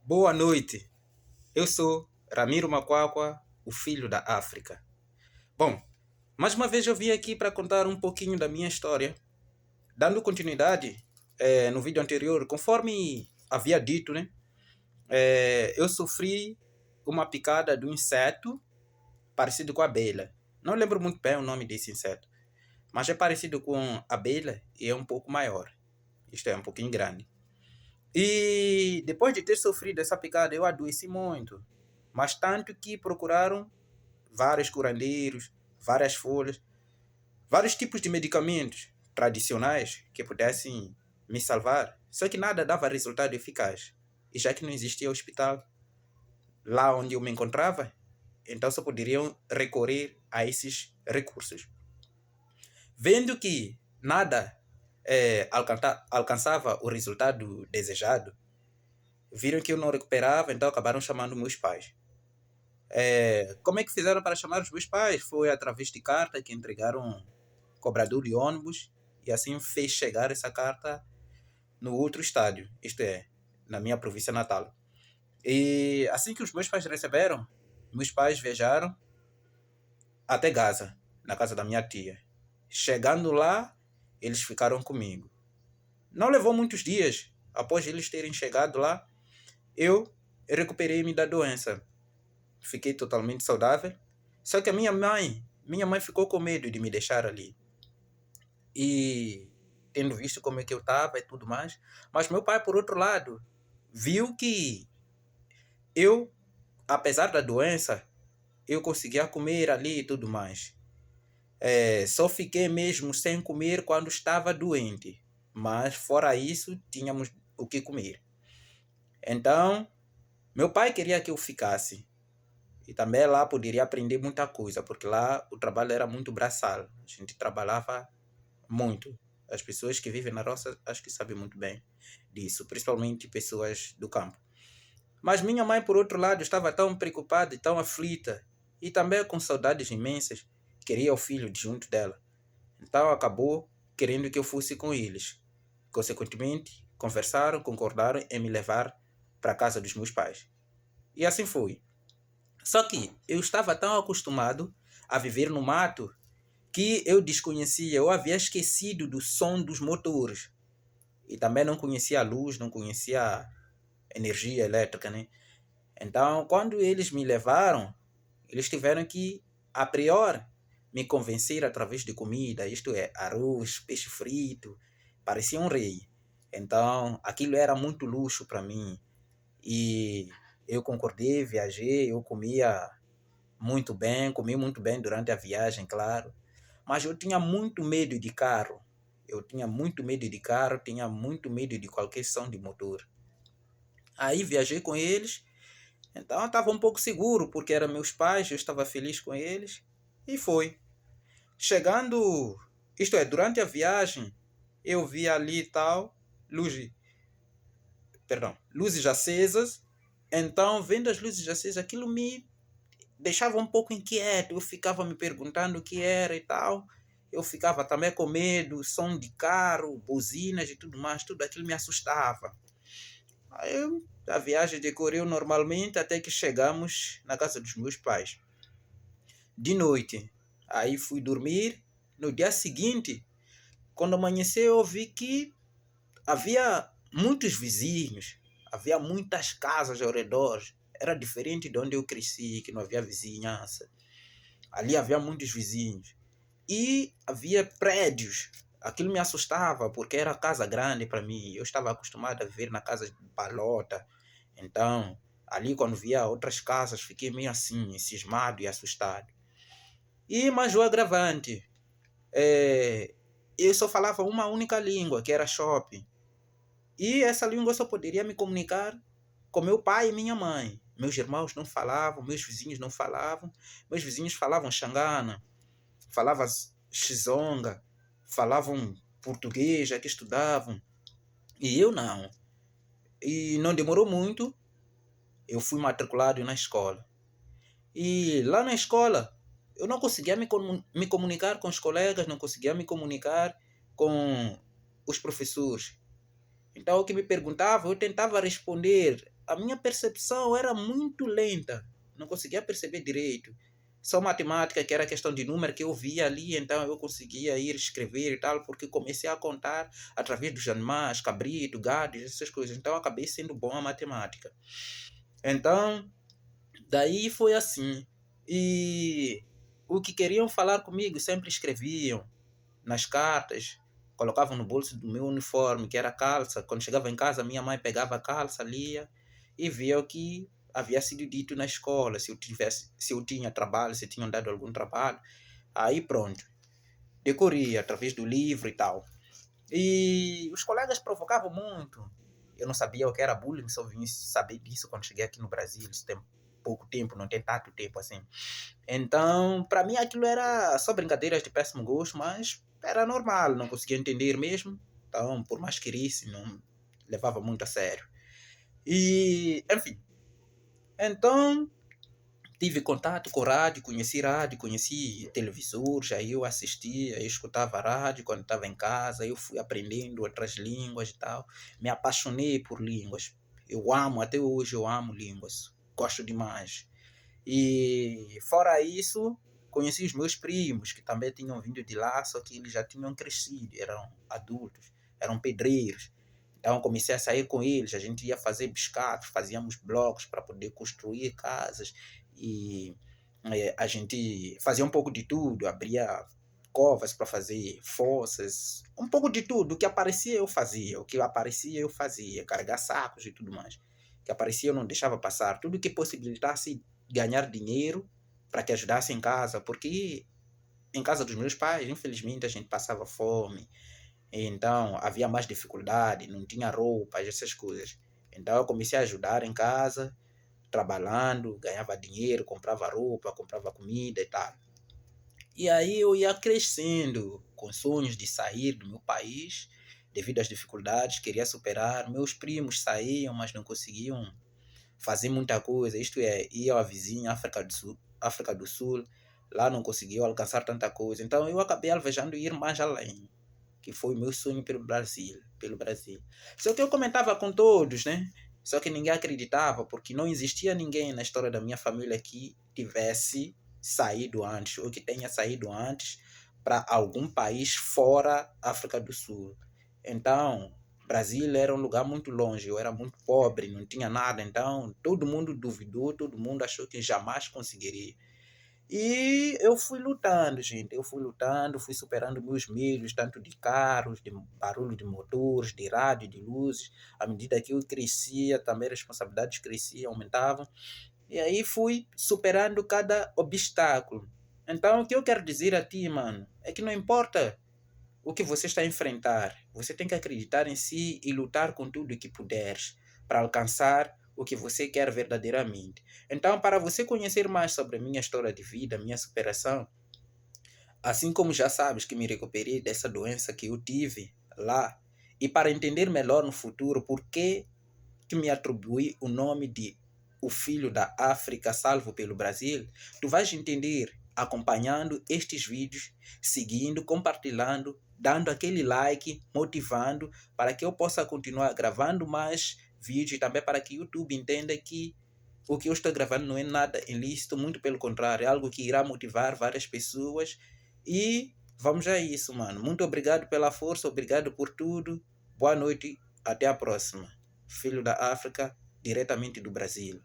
Boa noite, eu sou Ramiro Macuacua, o filho da África. Bom, mais uma vez eu vim aqui para contar um pouquinho da minha história, dando continuidade no vídeo anterior, conforme havia dito, né? Eu sofri uma picada de um inseto parecido com a abelha. Não lembro muito bem o nome desse inseto, mas é parecido com a abelha e é um pouco maior. Isto é, um pouquinho grande. E depois de ter sofrido essa picada, eu adoeci muito. Mas tanto que procuraram vários curandeiros, várias folhas, vários tipos de medicamentos tradicionais que pudessem me salvar. Só que nada dava resultado eficaz. E já que não existia hospital lá onde eu me encontrava, então só poderiam recorrer a esses recursos. Vendo que nada alcançava o resultado desejado, viram que eu não recuperava, então acabaram chamando meus pais. Como é que fizeram para chamar os meus pais? Foi através de carta que entregaram cobrador de ônibus e assim fez chegar essa carta no outro estádio, isto é, na minha província natal. E assim que os meus pais receberam, meus pais viajaram até Gaza, na casa da minha tia. Chegando lá, eles ficaram comigo. Não levou muitos dias. Após eles terem chegado lá, eu recuperei-me da doença. Fiquei totalmente saudável. Só que a minha mãe ficou com medo de me deixar ali. E tendo visto como é que eu estava e tudo mais. Mas meu pai, por outro lado, viu que eu, apesar da doença, eu conseguia comer ali e tudo mais. Só fiquei mesmo sem comer quando estava doente. Mas fora isso, tínhamos o que comer. Então, meu pai queria que eu ficasse. E também lá poderia aprender muita coisa, porque lá o trabalho era muito braçal. A gente trabalhava muito. As pessoas que vivem na roça acho que sabem muito bem disso, principalmente pessoas do campo. Mas minha mãe, por outro lado, estava tão preocupada e tão aflita, e também com saudades imensas, queria o filho de junto dela. Então acabou querendo que eu fosse com eles. Consequentemente, conversaram, concordaram em me levar para a casa dos meus pais. E assim foi. Só que eu estava tão acostumado a viver no mato que eu desconhecia, eu havia esquecido do som dos motores. E também não conhecia a luz, não conhecia a energia elétrica, né? Então, quando eles me levaram, eles tiveram que, a priori, me convencer através de comida, isto é, arroz, peixe frito, parecia um rei. Então, aquilo era muito luxo para mim. E eu concordei, viajei, eu comia muito bem, comi muito bem durante a viagem, claro. Mas eu tinha muito medo de carro. Eu tinha muito medo de carro, tinha muito medo de qualquer som de motor. Aí viajei com eles, então eu estava um pouco seguro, porque eram meus pais, eu estava feliz com eles. E foi. Chegando, isto é, durante a viagem, eu vi ali e tal, luzes acesas. Então, vendo as luzes acesas, aquilo me deixava um pouco inquieto. Eu ficava me perguntando o que era e tal. Eu ficava também com medo, som de carro, buzinas e tudo mais, tudo aquilo me assustava. Aí a viagem decorreu normalmente até que chegamos na casa dos meus pais. De noite, aí fui dormir. No dia seguinte, quando amanheceu, eu vi que havia muitos vizinhos, havia muitas casas ao redor. Era diferente de onde eu cresci, que não havia vizinhança. Ali havia muitos vizinhos. E havia prédios. Aquilo me assustava, porque era casa grande para mim. Eu estava acostumado a viver na casa de balota. Então, ali quando via outras casas, fiquei meio assim, cismado e assustado. E mais o agravante, eu só falava uma única língua, que era shopping. E essa língua eu só poderia me comunicar com meu pai e minha mãe. Meus irmãos não falavam, meus vizinhos não falavam. Meus vizinhos falavam xangana, falavam xizonga, falavam português, que estudavam. E eu não. E não demorou muito, eu fui matriculado na escola. E lá na escola, eu não conseguia me comunicar com os colegas, não conseguia me comunicar com os professores. Então, o que me perguntavam, eu tentava responder a minha percepção era muito lenta. Não conseguia perceber direito. Só matemática, que era questão de número que eu via ali, então eu conseguia ir escrever e tal, porque comecei a contar através dos animais, cabrito, gado, essas coisas. Então eu acabei sendo bom a matemática. Então, daí foi assim. E o que queriam falar comigo sempre escreviam nas cartas, colocavam no bolso do meu uniforme, que era a calça. Quando chegava em casa, minha mãe pegava a calça, lia e via o que havia sido dito na escola, se eu tinha trabalho, se tinham dado algum trabalho. Aí pronto, decorria através do livro e tal. E os colegas provocavam muito. Eu não sabia o que era bullying, só vim saber disso quando cheguei aqui no Brasil. Isso tem pouco tempo, não tem tanto tempo assim. Então, para mim aquilo era só brincadeiras de péssimo gosto, mas era normal, não conseguia entender mesmo. Então, por mais que querisse, não levava muito a sério. E, enfim, então tive contato com rádio, conheci televisores, aí eu assistia, eu escutava rádio quando estava em casa, eu fui aprendendo outras línguas e tal. Me apaixonei por línguas. Eu amo, até hoje eu amo línguas. Gosto demais. E fora isso, conheci os meus primos, que também tinham vindo de lá, só que eles já tinham crescido, eram adultos, eram pedreiros. Então comecei a sair com eles, a gente ia fazer biscatos, fazíamos blocos para poder construir casas e a gente fazia um pouco de tudo, abria covas para fazer fossas, um pouco de tudo, o que aparecia eu fazia, o que aparecia eu fazia, carregar sacos e tudo mais. O que aparecia eu não deixava passar, tudo que possibilitasse ganhar dinheiro para que ajudasse em casa, porque em casa dos meus pais, infelizmente, a gente passava fome, então havia mais dificuldade, não tinha roupas, essas coisas. Então eu comecei a ajudar em casa, trabalhando, ganhava dinheiro, comprava roupa, comprava comida e tal. E aí eu ia crescendo com sonhos de sair do meu país, devido às dificuldades, queria superar. Meus primos saíam, mas não conseguiam fazer muita coisa. Isto é, ia à vizinha África do Sul, lá não conseguiu alcançar tanta coisa. Então eu acabei alvejando ir mais além, que foi o meu sonho pelo Brasil, pelo Brasil. Só que eu comentava com todos, né? Só que ninguém acreditava, porque não existia ninguém na história da minha família que tivesse saído antes, ou que tenha saído antes para algum país fora África do Sul. Então, Brasil era um lugar muito longe, eu era muito pobre, não tinha nada, então todo mundo duvidou, todo mundo achou que jamais conseguiria. E eu fui lutando, gente. Eu fui lutando, fui superando meus medos, tanto de carros, de barulho de motores, de rádio, de luzes. À medida que eu crescia, também as responsabilidades cresciam, aumentavam. E aí fui superando cada obstáculo. Então, o que eu quero dizer a ti, mano, é que não importa o que você está a enfrentar, você tem que acreditar em si e lutar com tudo o que puderes para alcançar o que você quer verdadeiramente. Então, para você conhecer mais sobre a minha história de vida, minha superação, assim como já sabes que me recuperei dessa doença que eu tive lá, e para entender melhor no futuro por que me atribui o nome de o filho da África salvo pelo Brasil, tu vais entender acompanhando estes vídeos, seguindo, compartilhando, dando aquele like, motivando para que eu possa continuar gravando mais vídeos e também para que o YouTube entenda que o que eu estou gravando não é nada ilícito, muito pelo contrário, é algo que irá motivar várias pessoas e vamos a isso, mano. Muito obrigado pela força, obrigado por tudo. Boa noite, até a próxima. Filho da África, diretamente do Brasil.